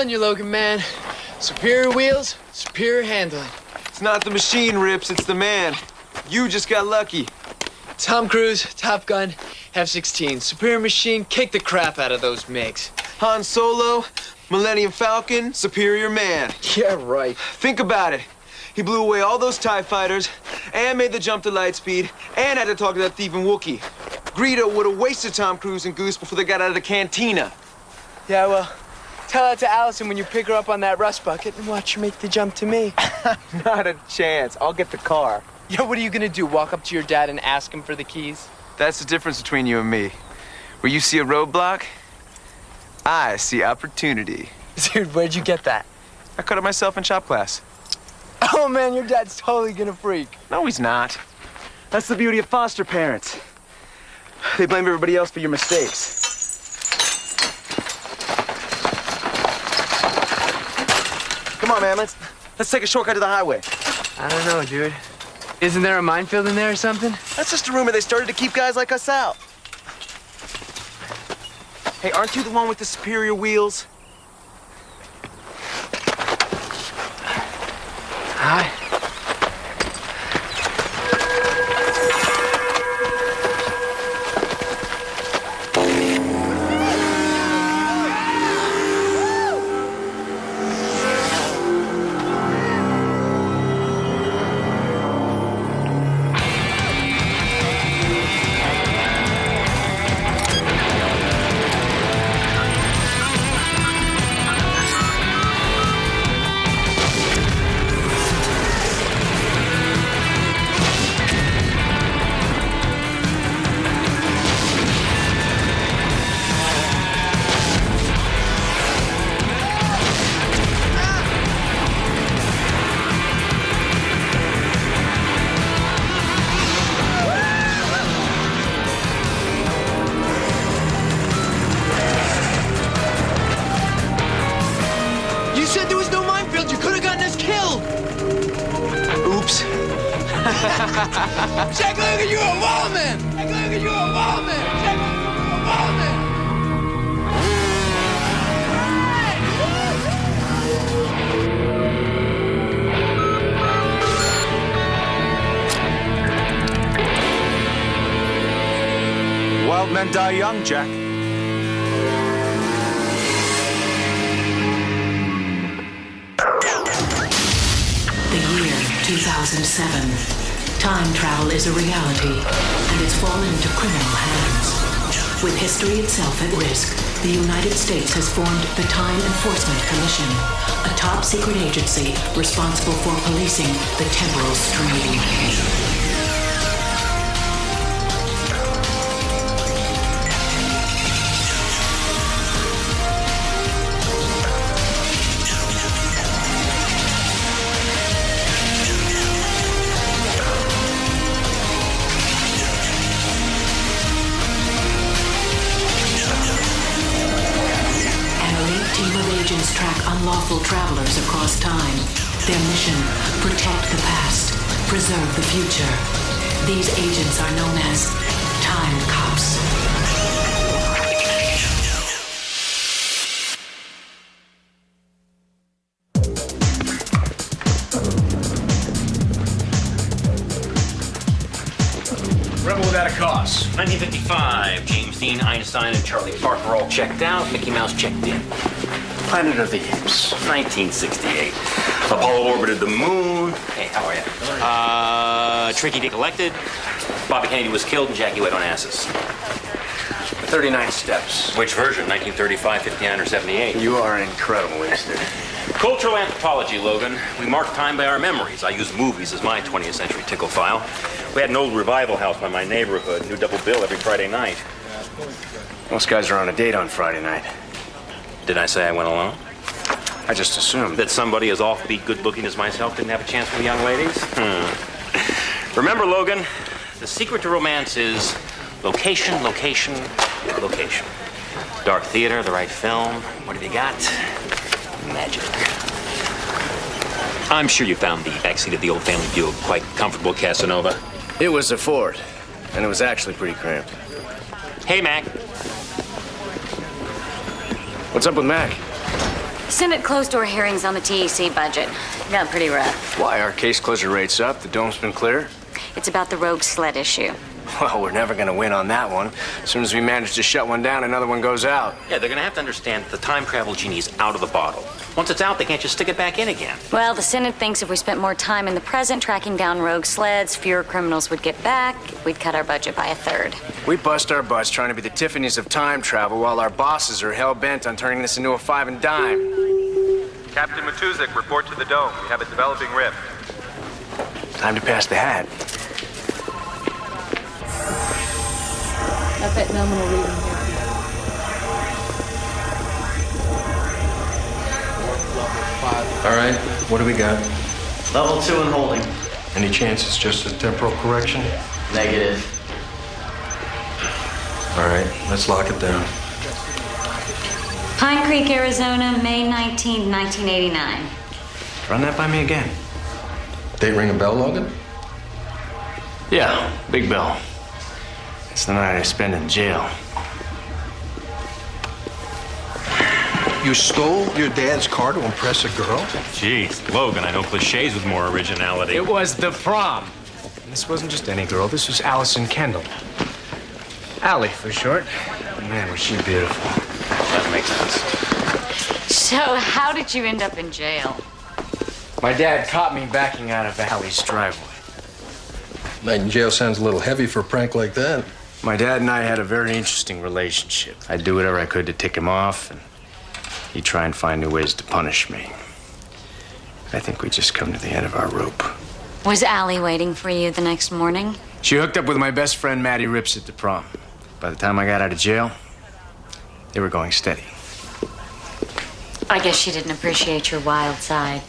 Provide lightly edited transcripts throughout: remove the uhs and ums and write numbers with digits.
telling you, Logan, man. Superior wheels, superior handling. It's not the machine, Rips, it's the man. You just got lucky. Tom Cruise, Top Gun, F-16. Superior machine, kick the crap out of those MiGs. Han Solo, Millennium Falcon, superior man. Yeah, right. Think about it. He blew away all those TIE fighters, and made the jump to light speed, and had to talk to that thieving Wookiee. Greedo would have wasted Tom Cruise and Goose before they got out of the cantina. Yeah, well, tell that to Allison when you pick her up on that rust bucket and watch her make the jump to me. Not a chance. I'll get the car. Yeah, what are you gonna do, walk up to your dad and ask him for the keys? That's the difference between you and me. Where you see a roadblock, I see opportunity. Dude, where'd you get that? I cut it myself in shop class. Oh, man, your dad's totally gonna freak. No, he's not. That's the beauty of foster parents. They blame everybody else for your mistakes. Come on, man, let's take a shortcut to the highway. I don't know, dude. Isn't there a minefield in there or something? That's just a rumor they started to keep guys like us out. Hey, aren't you the one with the superior wheels? Hi. Jack Logan, you're a woman! Jack Logan, you're a woman! Jack Logan, you're a woman! Wild men die young, Jack. The year 2007. Time travel is a reality, and it's fallen into criminal hands. With history itself at risk, the United States has formed the Time Enforcement Commission, a top-secret agency responsible for policing the temporal stream. Track unlawful travelers across time. Their mission, protect the past, preserve the future. These agents are known as Time Cops. Rebel without a cause. 1955. James Dean, Einstein, and Charlie Parker all checked out. Mickey Mouse checked in. Planet of the Apes. 1968. Apollo orbited the moon. Hey, how are you? Tricky Dick elected. Bobby Kennedy was killed and Jackie went on asses. 39 steps. Which version? 1935, 59, or 78? You are incredible, Easter. Cultural anthropology, Logan. We mark time by our memories. I use movies as my 20th century tickle file. We had an old revival house by my neighborhood. New double bill every Friday night. Most guys are on a date on Friday night. Did I say I went alone? I just assumed. That somebody as offbeat good-looking as myself didn't have a chance with the young ladies? Remember, Logan, the secret to romance is location, location, location. Dark theater, the right film. What have you got? Magic. I'm sure you found the backseat of the old family Buick quite comfortable, Casanova. It was a Ford, and it was actually pretty cramped. Hey, Mac. What's up with Mac? Senate closed-door hearings on the TEC budget. Got pretty rough. Why? Our case closure rate's up. The dome's been clear. It's about the rogue sled issue. Well, we're never gonna win on that one. As soon as we manage to shut one down, another one goes out. Yeah, they're gonna have to understand that the time travel genie is out of the bottle. Once it's out, they can't just stick it back in again. Well, the Senate thinks if we spent more time in the present tracking down rogue sleds, fewer criminals would get back. We'd cut our budget by a third. We bust our butts trying to be the Tiffany's of time travel while our bosses are hell-bent on turning this into a five and dime. Captain Matuzik, report to the dome. We have a developing rift. Time to pass the hat. Got that nominal reading here. All right, what do we got? Level 2 and holding. Any chance it's just a temporal correction? Negative. All right, let's lock it down. Pine Creek, Arizona, May 19, 1989. Run that by me again. Date ring a bell, Logan? Yeah, Big Bill. It's the night I spend in jail. You stole your dad's car to impress a girl? Jeez, Logan, I know cliches with more originality. It was the prom. This wasn't just any girl. This was Allison Kendall. Allie, for short. Man, was she beautiful. That makes sense. So, how did you end up in jail? My dad caught me backing out of Allie's driveway. Night in jail sounds a little heavy for a prank like that. My dad and I had a very interesting relationship. I'd do whatever I could to tick him off, and he'd try and find new ways to punish me. I think we just come to the end of our rope. Was Allie waiting for you the next morning? She hooked up with my best friend, Matty Rips, at the prom. By the time I got out of jail, they were going steady. I guess she didn't appreciate your wild side.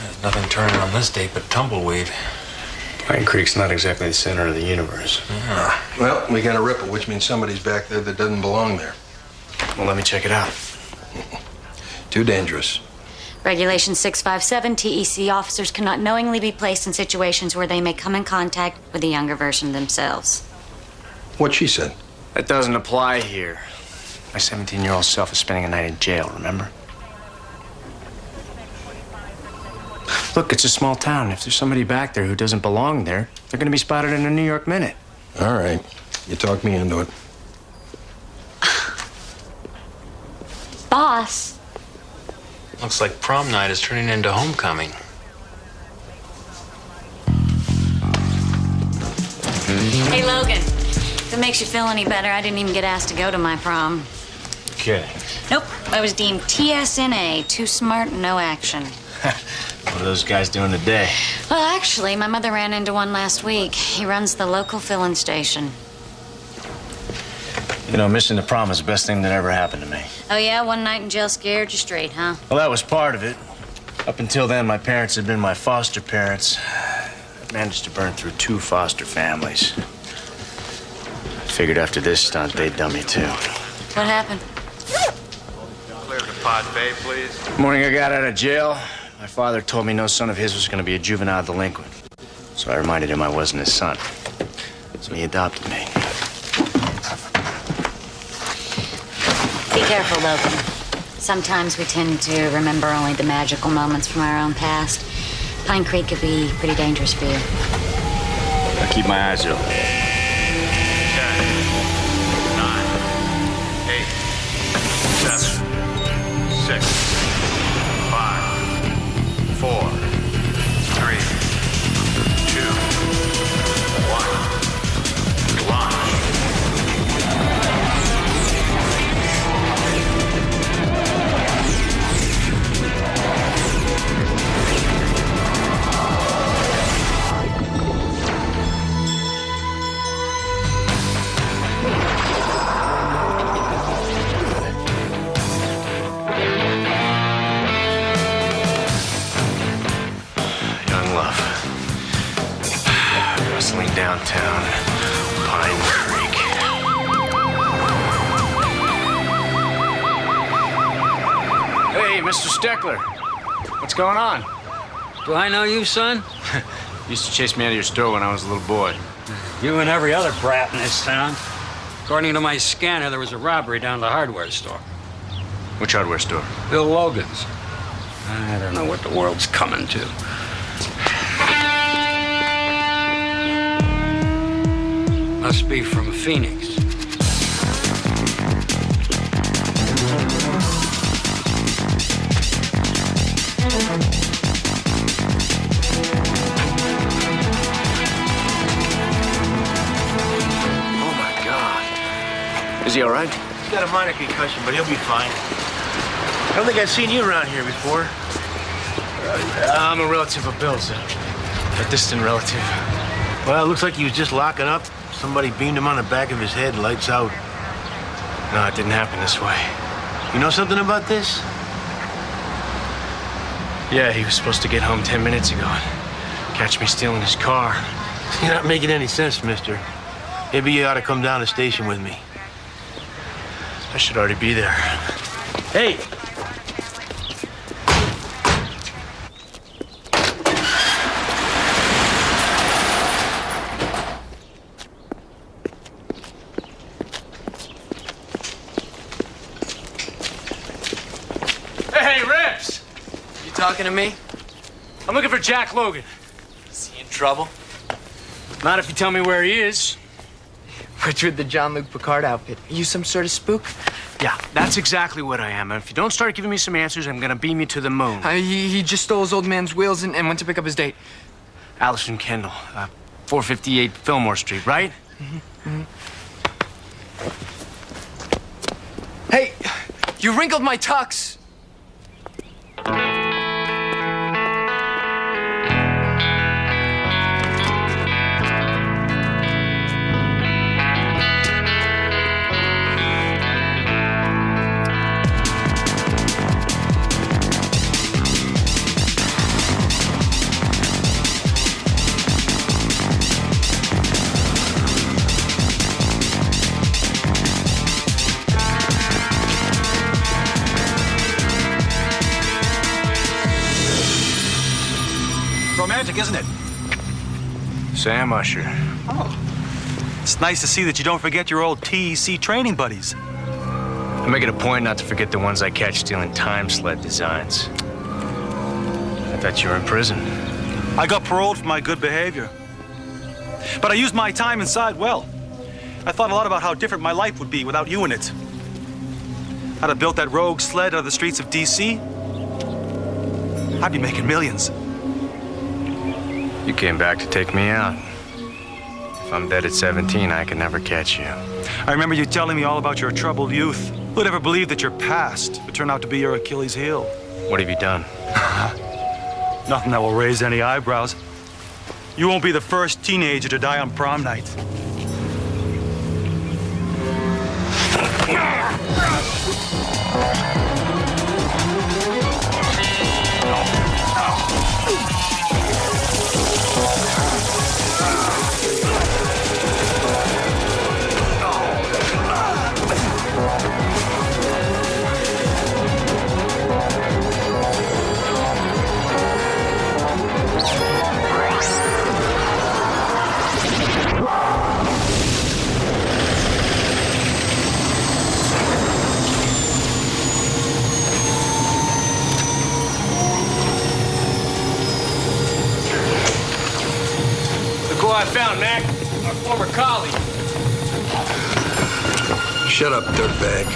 There's nothing turning on this date but tumbleweed. Pine Creek's not exactly the center of the universe. Well, we got a ripple, which means somebody's back there that doesn't belong there. Well, let me check it out. Too dangerous. Regulation 657, TEC officers cannot knowingly be placed in situations where they may come in contact with a younger version of themselves. What she said. That doesn't apply here. My 17-year-old self is spending a night in jail, remember? Look, it's a small town. If there's somebody back there who doesn't belong there, they're going to be spotted in a New York minute. All right. You talked me into it. Boss. Looks like prom night is turning into homecoming. Hey, Logan. If it makes you feel any better, I didn't even get asked to go to my prom. Okay. Nope. I was deemed TSNA, too smart, no action. What are those guys doing today? Well, actually, my mother ran into one last week. He runs the local filling station. You know, missing the prom is the best thing that ever happened to me. Oh, yeah? One night in jail scared you straight, huh? Well, that was part of it. Up until then, my parents had been my foster parents. I managed to burn through 2 foster families. Figured after this stunt, they'd dumb me too. What happened? Clear to Pod Bay, please. The morning I got out of jail, my father told me no son of his was going to be a juvenile delinquent. So I reminded him I wasn't his son. So he adopted me. Be careful, Logan. Sometimes we tend to remember only the magical moments from our own past. Pine Creek could be pretty dangerous for you. I keep my eyes open. 10, 9, 8, 7, 6, 5, 4, 3, 2, 1. Launch. Downtown Pine Creek. Hey, Mr. Steckler. What's going on? Do I know you, son? You used to chase me out of your store when I was a little boy. You and every other brat in this town. According to my scanner, there was a robbery down at the hardware store. Which hardware store? Bill Logan's. I don't know what the world's coming to. Must be from Phoenix. Oh my God. Is he all right? He's got a minor concussion, but he'll be fine. I don't think I've seen you around here before. I'm a relative of Bill's, a distant relative. Well, it looks like he was just locking up. Somebody beamed him on the back of his head, lights out. No, it didn't happen this way. You know something about this? Yeah, he was supposed to get home 10 minutes ago and catch me stealing his car. You're not making any sense, mister. Maybe you ought to come down to the station with me. I should already be there. Hey! Hey, Rips! You talking to me? I'm looking for Jack Logan. Is he in trouble? Not if you tell me where he is. Which with the Jean-Luc Picard outfit? Are you some sort of spook? Yeah, that's exactly what I am. And if you don't start giving me some answers, I'm gonna beam you to the moon. He just stole his old man's wheels and went to pick up his date. Allison Kendall, 458 Fillmore Street, right? Hey, you wrinkled my tux. Romantic, isn't it? Sam Usher. Oh. It's nice to see that you don't forget your old TEC training buddies. I make it a point not to forget the ones I catch stealing time sled designs. I thought you were in prison. I got paroled for my good behavior. But I used my time inside well. I thought a lot about how different my life would be without you in it. I'd have built that rogue sled out of the streets of D.C. I'd be making millions. You came back to take me out. If I'm dead at 17, I can never catch you. I remember you telling me all about your troubled youth. Who'd ever believe that your past would turn out to be your Achilles heel? What have you done? Nothing that will raise any eyebrows. You won't be the first teenager to die on prom night. I found, Mac. Our former colleague. Shut up, dirtbag.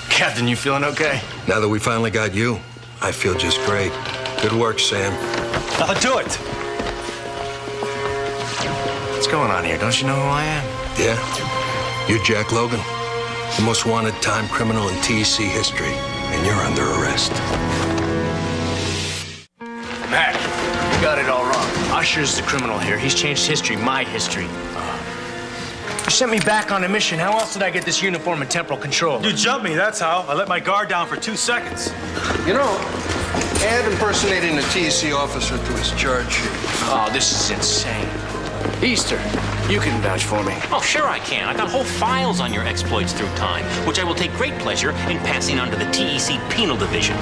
Captain, you feeling okay? Now that we finally got you, I feel just great. Good work, Sam. I'll do it. What's going on here? Don't you know who I am? Yeah? You're Jack Logan, the most wanted time criminal in TEC history, and you're under arrest. Mac, you got it all wrong. Usher's the criminal here. He's changed history, my history. You sent me back on a mission. How else did I get this uniform and temporal control? You jumped me, that's how. I let my guard down for 2 seconds. You know, add impersonating a TEC officer to his charge sheet. Oh, this is insane. Easter, you can vouch for me. Oh, sure I can. I've got whole files on your exploits through time, which I will take great pleasure in passing on to the TEC Penal Division.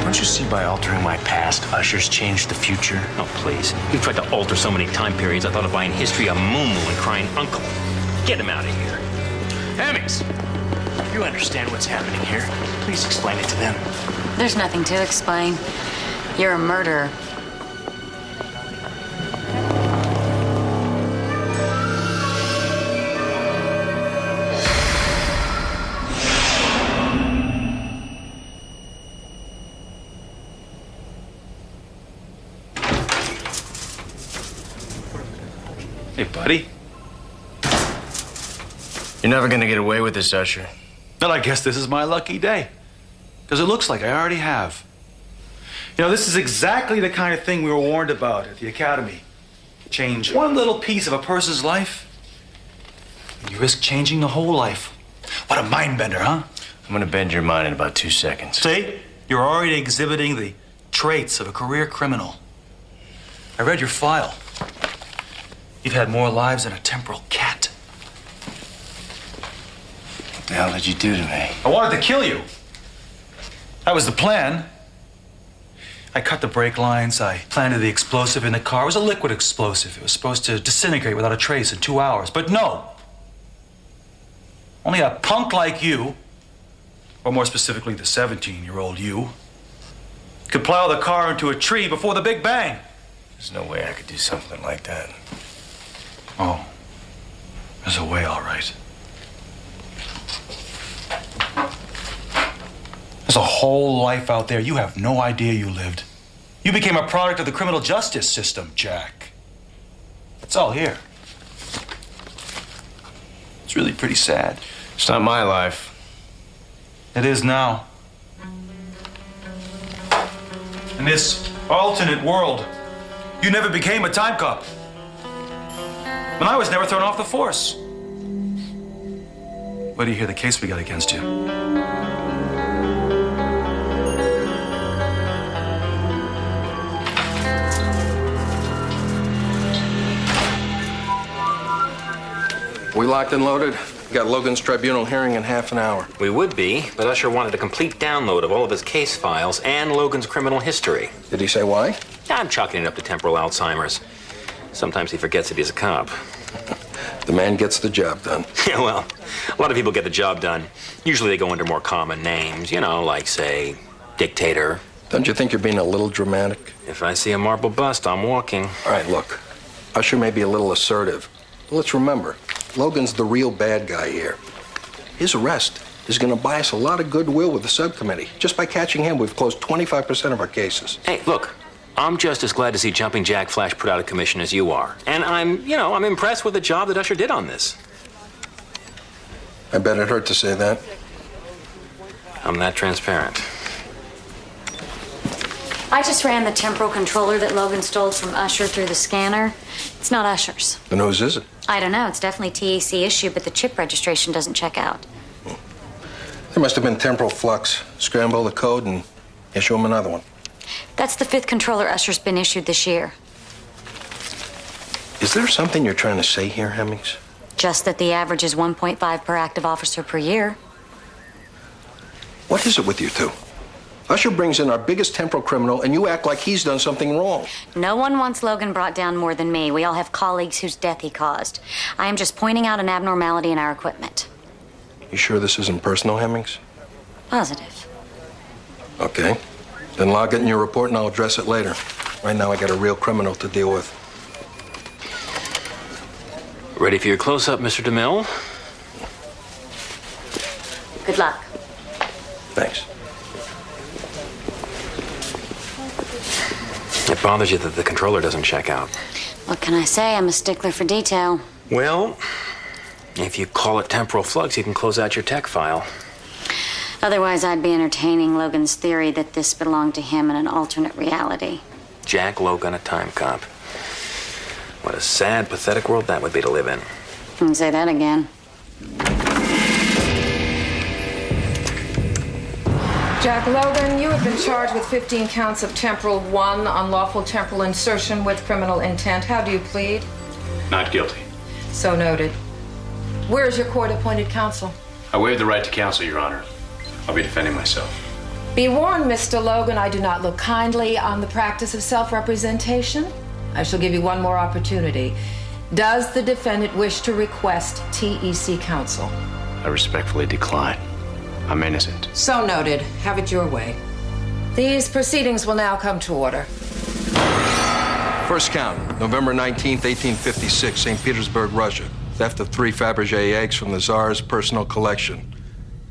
Don't you see by altering my past, Usher's changed the future? Oh, please. You've tried to alter so many time periods, I thought of buying history of Moo Moo and crying uncle. Get him out of here. Hemmings, you understand what's happening here. Please explain it to them. There's nothing to explain. You're a murderer. Hey, buddy. You're never gonna get away with this, Usher. Well, I guess this is my lucky day. Because it looks like I already have. You know, this is exactly the kind of thing we were warned about at the Academy. Change one little piece of a person's life, and you risk changing the whole life. What a mind bender, huh? I'm gonna bend your mind in about 2 seconds. See? You're already exhibiting the traits of a career criminal. I read your file. You've had more lives than a temporal cat. What the hell did you do to me? I wanted to kill you. That was the plan. I cut the brake lines. I planted the explosive in the car. It was a liquid explosive. It was supposed to disintegrate without a trace in 2 hours. But no. Only a punk like you, or more specifically the 17-year-old you, could plow the car into a tree before the Big Bang. There's no way I could do something like that. Oh, there's a way, all right. There's a whole life out there you have no idea you lived. You became a product of the criminal justice system, Jack. It's all here. It's really pretty sad. It's not my life. It is now. In this alternate world, you never became a Timecop. And I was never thrown off the force. Where do you hear the case we got against you? We locked and loaded. Got Logan's tribunal hearing in half an hour. We would be, but Usher wanted a complete download of all of his case files and Logan's criminal history. Did he say why? I'm chalking it up to temporal Alzheimer's. Sometimes he forgets that he's a cop. The man gets the job done. Yeah, well, a lot of people get the job done. Usually they go under more common names, you know, like, say, dictator. Don't you think you're being a little dramatic? If I see a marble bust, I'm walking. All right, look. Usher may be a little assertive. But let's remember, Logan's the real bad guy here. His arrest is going to buy us a lot of goodwill with the subcommittee. Just by catching him, we've closed 25% of our cases. Hey, look. I'm just as glad to see Jumping Jack Flash put out of commission as you are. And I'm impressed with the job that Usher did on this. I bet it hurt to say that. I'm that transparent. I just ran the temporal controller that Logan stole from Usher through the scanner. It's not Usher's. Then whose is it? I don't know. It's definitely TAC issue, but the chip registration doesn't check out. There must have been temporal flux. Scramble the code and issue him another one. That's the 5th controller Usher's been issued this year. Is there something you're trying to say here, Hemmings? Just that the average is 1.5 per active officer per year. What is it with you two? Usher brings in our biggest temporal criminal, and you act like he's done something wrong. No one wants Logan brought down more than me. We all have colleagues whose death he caused. I am just pointing out an abnormality in our equipment. You sure this isn't personal, Hemmings? Positive. Okay. Then log it in your report, and I'll address it later. Right now, I got a real criminal to deal with. Ready for your close-up, Mr. DeMille? Good luck. Thanks. It bothers you that the controller doesn't check out. What can I say? I'm a stickler for detail. Well, if you call it temporal flux, you can close out your tech file. Otherwise, I'd be entertaining Logan's theory that this belonged to him in an alternate reality. Jack Logan, a time cop. What a sad, pathetic world that would be to live in. And say that again. Jack Logan, you have been charged with 15 counts of temporal 1, unlawful temporal insertion with criminal intent. How do you plead? Not guilty. So noted. Where is your court-appointed counsel? I waive the right to counsel, Your Honor. I'll be defending myself. Be warned, Mr. Logan, I do not look kindly on the practice of self-representation. I shall give you one more opportunity. Does the defendant wish to request TEC counsel? I respectfully decline. I'm innocent. So noted. Have it your way. These proceedings will now come to order. First count, November 19th, 1856, St. Petersburg, Russia. Theft of 3 Fabergé eggs from the Tsar's personal collection.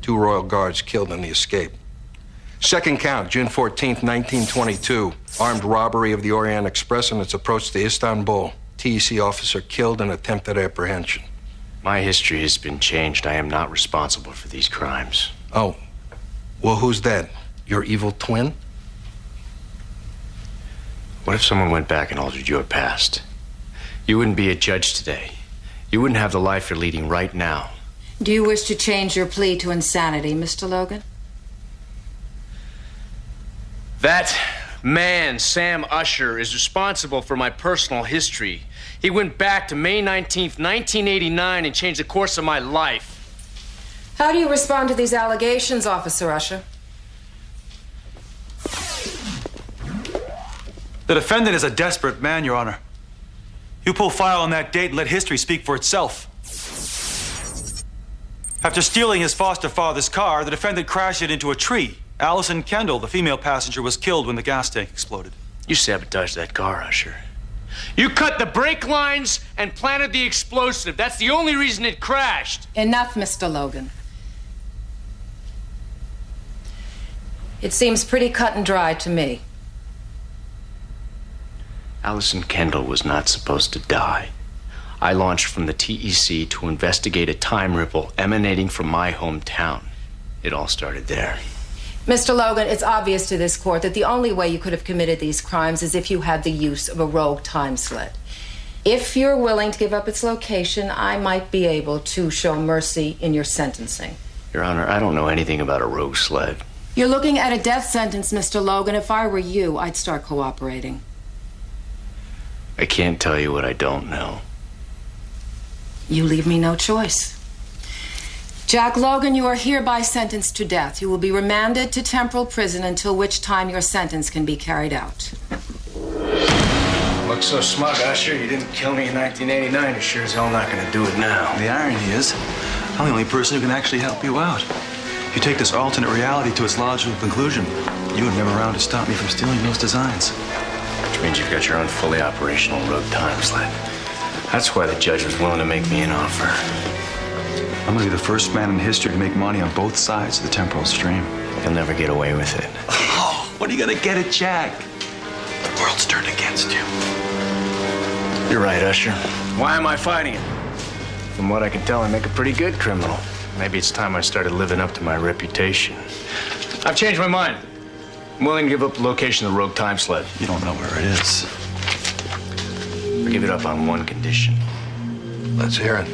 2 royal guards killed in the escape. Second count, June 14th, 1922. Armed robbery of the Orient Express on its approach to Istanbul. TEC officer killed in attempted apprehension. My history has been changed. I am not responsible for these crimes. Oh, well, who's that? Your evil twin? What if someone went back and altered your past? You wouldn't be a judge today. You wouldn't have the life you're leading right now. Do you wish to change your plea to insanity, Mr. Logan? That man, Sam Usher, is responsible for my personal history. He went back to May 19th, 1989 and changed the course of my life. How do you respond to these allegations, Officer Usher? The defendant is a desperate man, Your Honor. You pull file on that date and let history speak for itself. After stealing his foster father's car, the defendant crashed it into a tree. Allison Kendall, the female passenger, was killed when the gas tank exploded. You sabotaged that car, Usher. You cut the brake lines and planted the explosive. That's the only reason it crashed. Enough, Mr. Logan. It seems pretty cut and dry to me. Allison Kendall was not supposed to die. I launched from the TEC to investigate a time ripple emanating from my hometown. It all started there. Mr. Logan, it's obvious to this court that the only way you could have committed these crimes is if you had the use of a rogue time sled. If you're willing to give up its location, I might be able to show mercy in your sentencing. Your Honor, I don't know anything about a rogue sled. You're looking at a death sentence, Mr. Logan. If I were you, I'd start cooperating. I can't tell you what I don't know. You leave me no choice. Jack Logan, you are hereby sentenced to death. You will be remanded to temporal prison until which time your sentence can be carried out. Look so smug, Usher. You didn't kill me in 1989. You're sure as hell not gonna do it now. The irony is, I'm the only person who can actually help you out. If you take this alternate reality to its logical conclusion, you would never around to stop me from stealing those designs. Which means you've got your own fully operational rogue time sled. That's why the judge was willing to make me an offer. I'm gonna be the first man in history to make money on both sides of the temporal stream. You'll never get away with it. Oh, what are you gonna get at Jack? The world's turned against you. You're right, Usher. Why am I fighting it? From what I can tell, I make a pretty good criminal. Maybe it's time I started living up to my reputation. I've changed my mind. I'm willing to give up the location of the rogue time sled. You don't know where it is. I give it up on one condition. Let's hear it.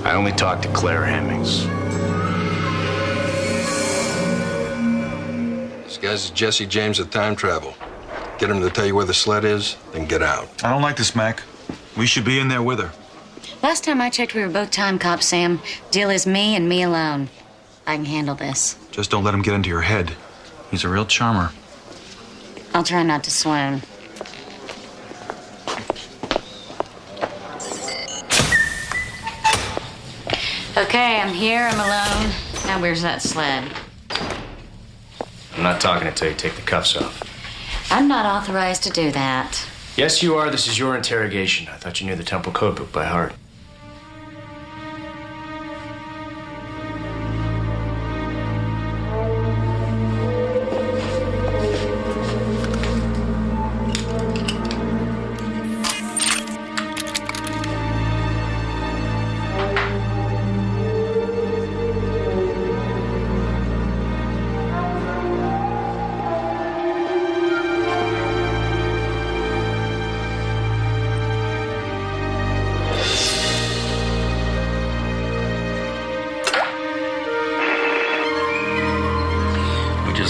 I only talk to Claire Hemmings. This guy's Jesse James of Time Travel. Get him to tell you where the sled is, then get out. I don't like this, Mac. We should be in there with her. Last time I checked, we were both time cops, Sam. Deal is me and me alone. I can handle this. Just don't let him get into your head. He's a real charmer. I'll try not to swoon. Okay, I'm here, I'm alone. Now where's that sled? I'm not talking until you take the cuffs off. I'm not authorized to do that. Yes, you are. This is your interrogation. I thought you knew the Temple Code book by heart.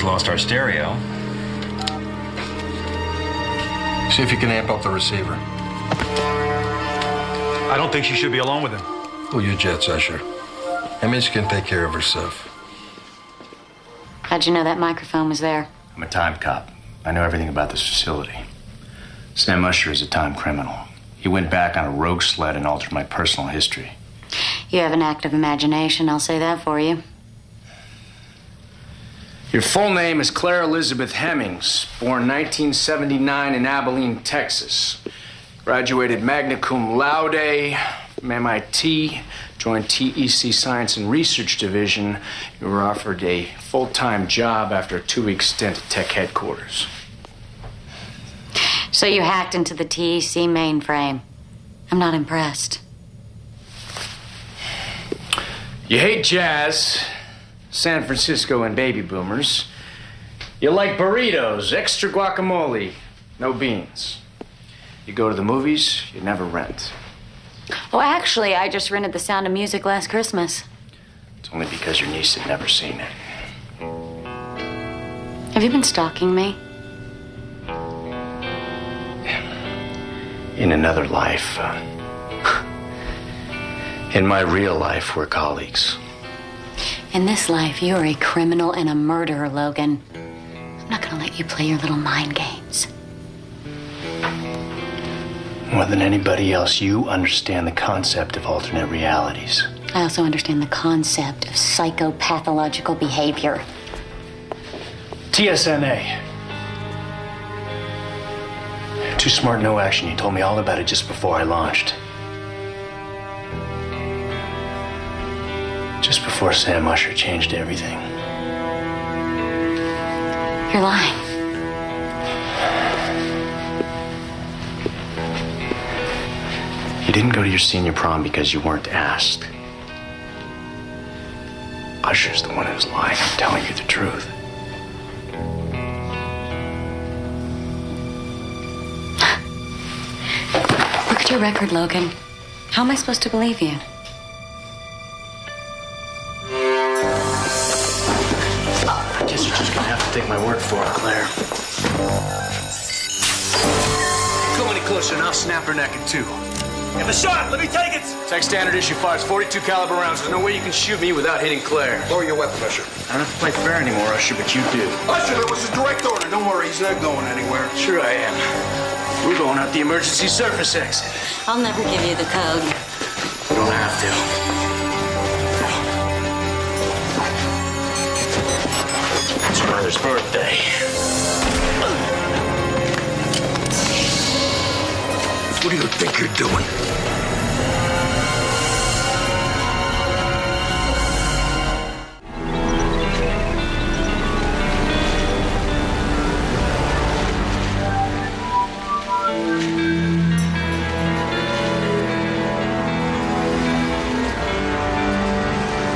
Lost our stereo. See if you can amp up the receiver. I don't think she should be alone with him. Pull your jets, Usher. Hemmings can take care of herself. How'd you know that microphone was there? I'm a time cop. I know everything about this facility. Sam Usher is a time criminal. He went back on a rogue sled and altered my personal history. You have an active imagination, I'll say that for you. Your full name is Claire Elizabeth Hemmings, born 1979 in Abilene, Texas. Graduated magna cum laude from MIT, joined TEC Science and Research Division. You were offered a full-time job after a 2-week stint at Tech headquarters. So you hacked into the TEC mainframe. I'm not impressed. You hate jazz, San Francisco and baby boomers. You like burritos, extra guacamole, no beans. You go to the movies, you never rent. Oh, actually, I just rented The Sound of Music last Christmas. It's only because your niece had never seen it. Have you been stalking me? In another life. In my real life, we're colleagues. In this life, you're a criminal and a murderer, Logan. I'm not gonna let you play your little mind games. More than anybody else, you understand the concept of alternate realities. I also understand the concept of psychopathological behavior. TSNA. Too smart, no action. You told me all about it just before I launched. Just before Sam Usher changed everything. You're lying. You didn't go to your senior prom because you weren't asked. Usher's the one who's lying. I'm telling you the truth. Look at your record, Logan. How am I supposed to believe you? I guess you're just gonna have to take my word for it, Claire. Come any closer and I'll snap her neck in two. Get the shot! Let me take it! Tech standard issue fires 42 caliber rounds. There's no way you can shoot me without hitting Claire. Lower your weapon, Usher. I don't have to play fair anymore, Usher, but you do. Usher, that was a direct order. Don't worry, he's not going anywhere. Sure I am. We're going out the emergency surface exit. I'll never give you the code. You don't have to. It's your brother's birthday. What do you think you're doing?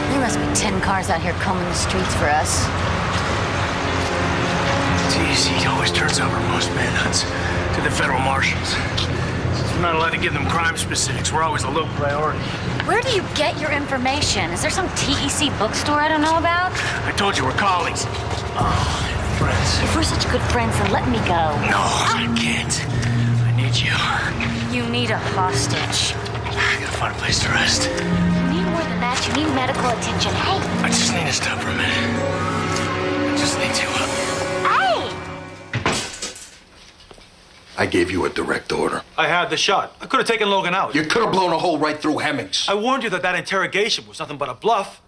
There must be 10 cars out here combing the streets for us. TEC always turns over most manhunts to the federal marshals. We're not allowed to give them crime specifics. We're always a low priority. Where do you get your information? Is there some TEC bookstore I don't know about? I told you we're colleagues. Oh, friends. If we're such good friends, then let me go. No, I can't. I need you. You need a hostage. I gotta find a place to rest. You need more than that. You need medical attention. Hey! I just need to stop for a minute. I just need to. I gave you a direct order. I had the shot. I could have taken Logan out. You could have blown a hole right through Hemmings. I warned you that that interrogation was nothing but a bluff.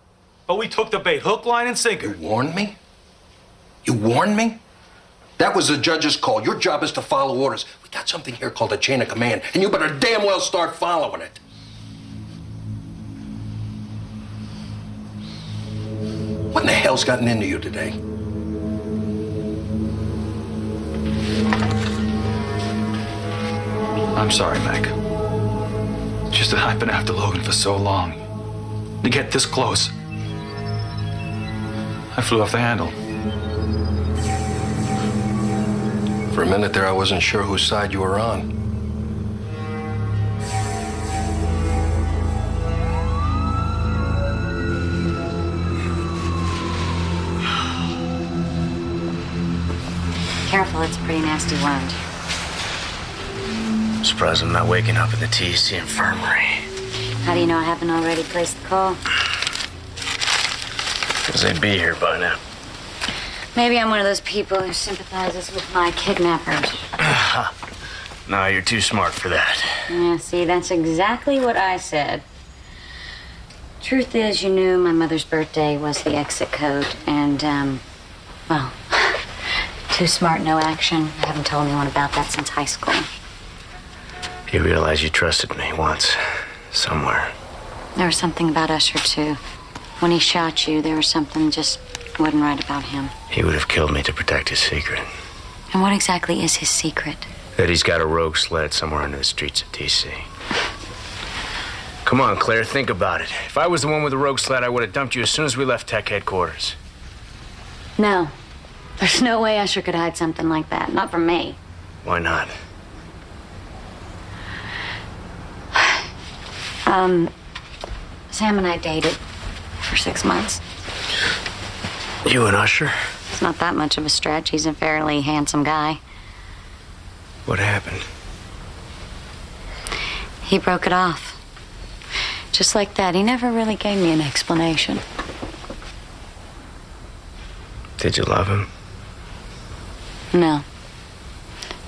But we took the bait, hook, line, and sinker. You warned me? You warned me? That was the judge's call. Your job is to follow orders. We got something here called a chain of command, and you better damn well start following it. What in the hell's gotten into you today? I'm sorry, Mac. Just that I've been after Logan for so long. To get this close, I flew off the handle. For a minute there, I wasn't sure whose side you were on. Careful, it's a pretty nasty wound. I'm surprised I'm not waking up in the TEC infirmary. How do you know I haven't already placed the call? Because they'd be here by now. Maybe I'm one of those people who sympathizes with my kidnappers. No, you're too smart for that. Yeah, see, that's exactly what I said. Truth is, you knew my mother's birthday was the exit code, and, Well, too smart, no action. I haven't told anyone about that since high school. You realize you trusted me once, somewhere. There was something about Usher, too. When he shot you, there was something just wasn't right about him. He would have killed me to protect his secret. And what exactly is his secret? That he's got a rogue sled somewhere under the streets of D.C. Come on, Claire, think about it. If I was the one with the rogue sled, I would have dumped you as soon as we left Tech headquarters. No. There's no way Usher could hide something like that. Not from me. Why not? Sam and I dated for 6 months. You and Usher? It's not that much of a stretch. He's a fairly handsome guy. What happened? He broke it off. Just like that. He never really gave me an explanation. Did you love him? No.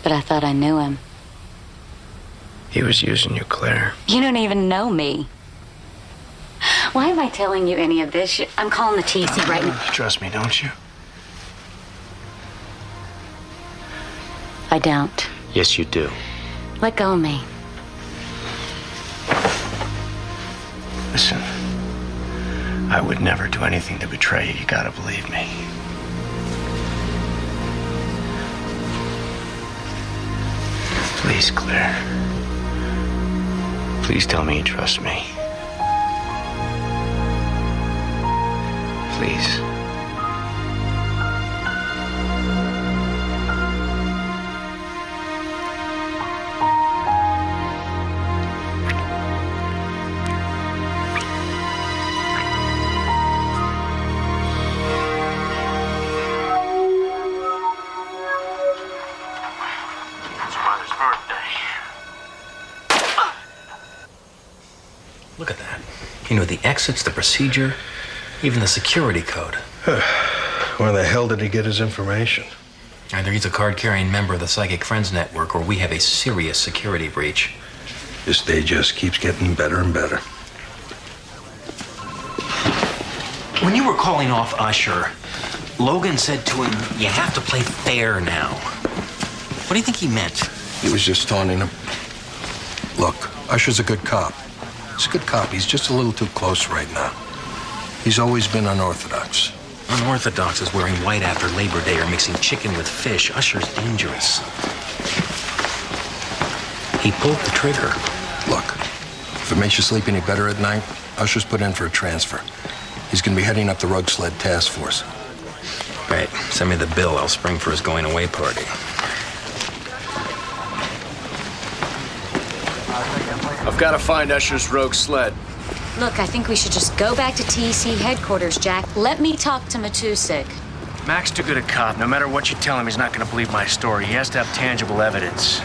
But I thought I knew him. He was using you, Claire. You don't even know me. Why am I telling you any of this? I'm calling the TC right now. You trust me, don't you? I don't. Yes, you do. Let go of me. Listen, I would never do anything to betray you. You gotta believe me. Please, Claire. Please tell me you trust me. Please. Look at that. You know, the exits, the procedure, even the security code. Where the hell did he get his information? Either he's a card-carrying member of the Psychic Friends Network, or we have a serious security breach. This day just keeps getting better and better. When you were calling off Usher, Logan said to him, "You have to play fair now." What do you think he meant? He was just taunting him. Look, Usher's a good cop. He's a good cop. He's just a little too close right now. He's always been unorthodox. Unorthodox is wearing white after Labor Day or mixing chicken with fish. Usher's dangerous. He pulled the trigger. Look, if it makes you sleep any better at night, Usher's put in for a transfer. He's going to be heading up the Rogue Sled Task Force. Right. Send me the bill. I'll spring for his going away party. I've got to find Usher's rogue sled. Look, I think we should just go back to TEC headquarters, Jack. Let me talk to Matusik. Mac's too good a cop. No matter what you tell him, he's not going to believe my story. He has to have tangible evidence.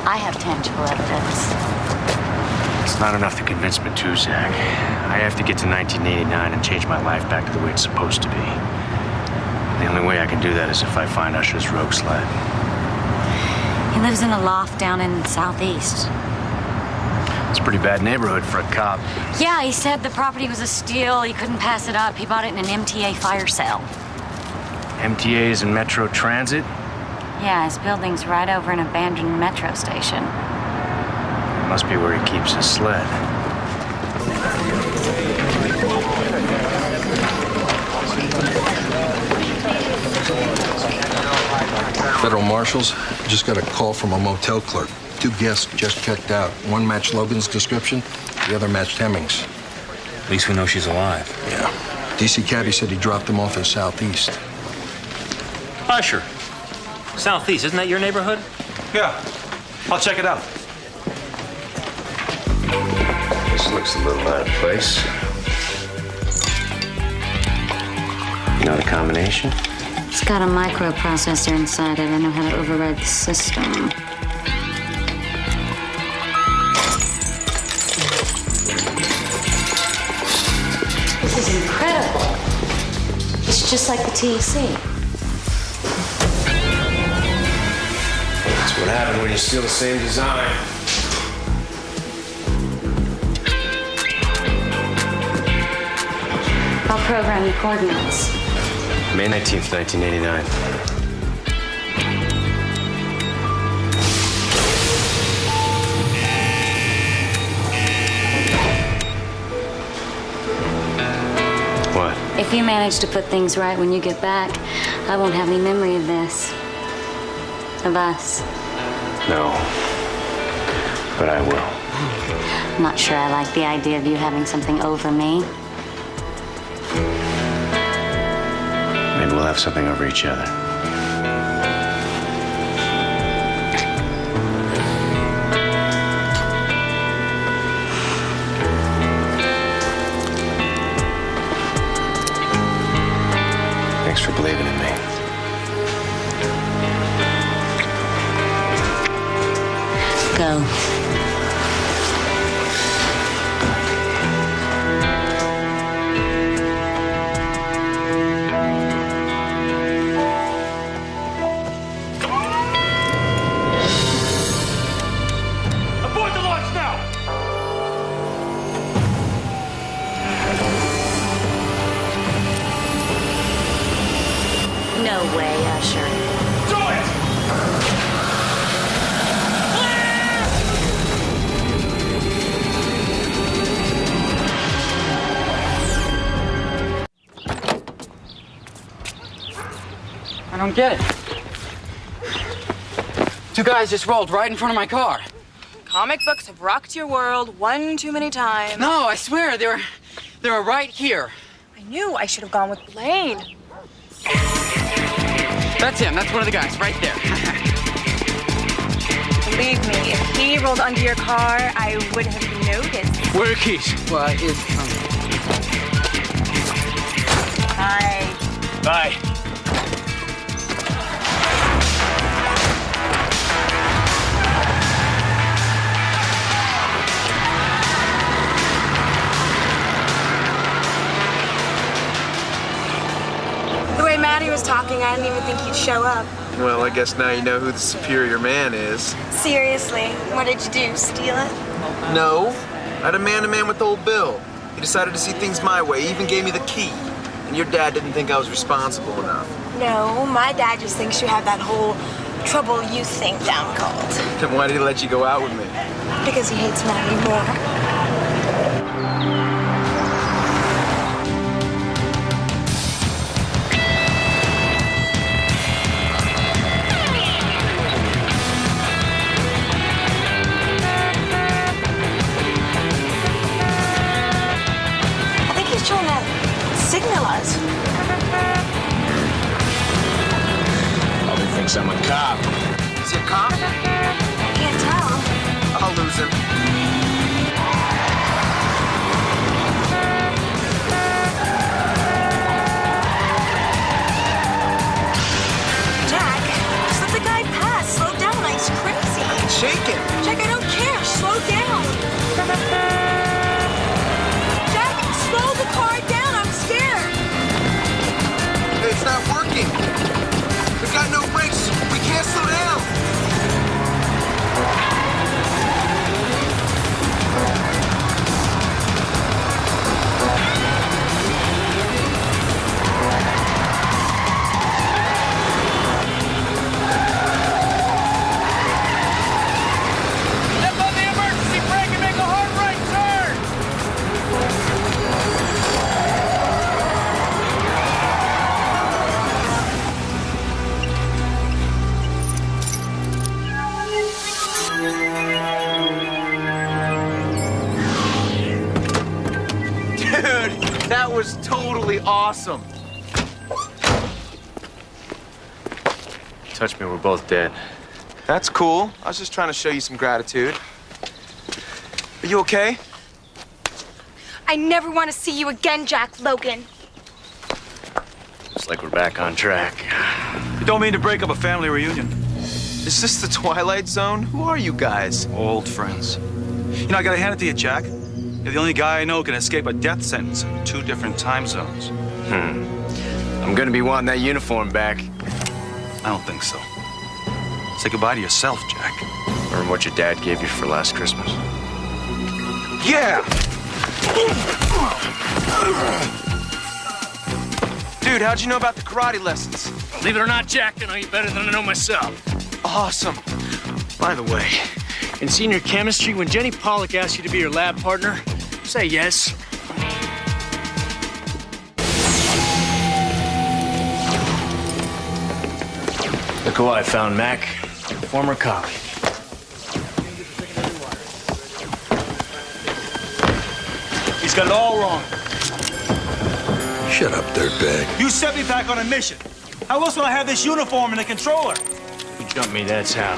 I have tangible evidence. It's not enough to convince Matusik. I have to get to 1989 and change my life back to the way it's supposed to be. The only way I can do that is if I find Usher's rogue sled. He lives in a loft down in Southeast. It's a pretty bad neighborhood for a cop. Yeah, he said the property was a steal. He couldn't pass it up. He bought it in an MTA fire sale. MTA's and Metro Transit? Yeah, his building's right over an abandoned metro station. Must be where he keeps his sled. Federal marshals just got a call from a motel clerk. 2 guests just checked out. One matched Logan's description, the other matched Hemming's. At least we know she's alive. Yeah. DC Caddy said he dropped them off in Southeast. Usher. Southeast, isn't that your neighborhood? Yeah. I'll check it out. This looks a little out of place. You know the combination? It's got a microprocessor inside it. I know how to override the system. This is incredible. It's just like the TEC. That's what happens when you steal the same design. I'll program the coordinates. May 19th, 1989. What? If you manage to put things right when you get back, I won't have any memory of this. Of us. No. But I will. I'm not sure I like the idea of you having something over me. Maybe we'll have something over each other. Thanks for believing in me. Go. Abort the launch now! No way, Usher. Do it! I don't get it. Two guys just rolled right in front of my car. Comic books have rocked your world one too many times. No, I swear, they were right here. I knew I should have gone with Blaine. That's him. That's one of the guys right there. Believe me, if he rolled under your car, I would have noticed. Where are the keys? Well, it's Hi. Bye. The way Maddie was talking, I didn't even think he'd show up. Well, I guess now you know who the superior man is. Seriously, what did you do, steal it? No. I had a man-to-man with old Bill. He decided to see things my way. He even gave me the key. And your dad didn't think I was responsible enough. No, my dad just thinks you have that whole trouble youth thing down cold. Then why did he let you go out with me? Because he hates Maddie more. Trying to signal us. Probably thinks I'm a cop. Is he a cop? Can't tell. I'll lose him. Jack, just let the guy pass. Slow down, he's crazy. Shake him. Jack, I don't care. Slow down. Slow the car down, I'm scared. It's not working. We've got no brakes. We can't slow down. Step on the emergency brake and make a hard right turn! Dude, that was totally awesome. Touch me, we're both dead. That's cool. I was just trying to show you some gratitude. Are you okay? I never want to see you again, Jack Logan. Looks like we're back on track. You don't mean to break up a family reunion. Is this the Twilight Zone? Who are you guys? Old friends. You know, I gotta hand it to you, Jack. You're the only guy I know who can escape a death sentence in 2 different time zones. I'm gonna be wanting that uniform back. I don't think so. Say goodbye to yourself, Jack. Remember what your dad gave you for last Christmas? Yeah! Dude, how'd you know about the karate lessons? Believe it or not, Jack, I know you better than I know myself. Awesome. By the way, in senior chemistry, when Jenny Pollock asks you to be her lab partner, say yes. Look who I found, Mac. Former colleague. He's got it all wrong. Shut up, dirtbag. You sent me back on a mission. How else would I have this uniform and the controller? You jumped me, that's how.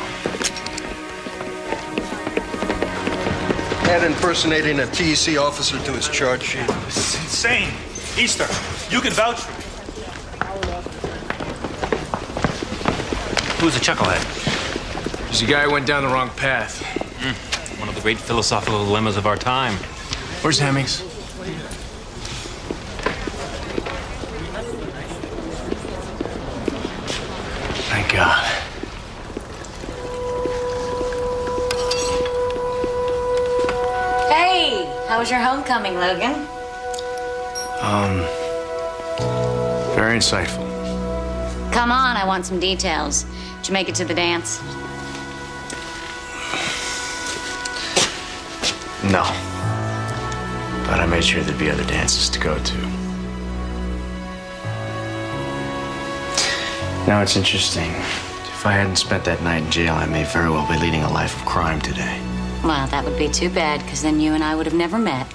Add impersonating a TEC officer to his charge sheet. It's insane. Easter, you can vouch for me. Who's the chucklehead? He's a guy who went down the wrong path. One of the great philosophical dilemmas of our time. Where's Hemmings? Thank God. Hey, how was your homecoming, Logan? Very insightful. Come on, I want some details. Did you make it to the dance? No. But I made sure there'd be other dances to go to. Now it's interesting. If I hadn't spent that night in jail, I may very well be leading a life of crime today. Well, that would be too bad, because then you and I would have never met.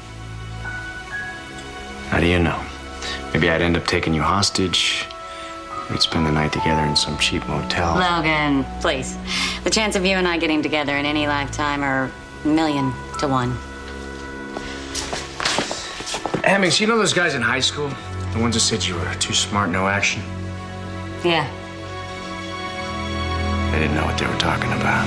How do you know? Maybe I'd end up taking you hostage. We'd spend the night together in some cheap motel. Logan, please. The chance of you and I getting together in any lifetime are 1,000,000 to 1. Hemmings, you know those guys in high school? The ones that said you were too smart, no action? Yeah. They didn't know what they were talking about.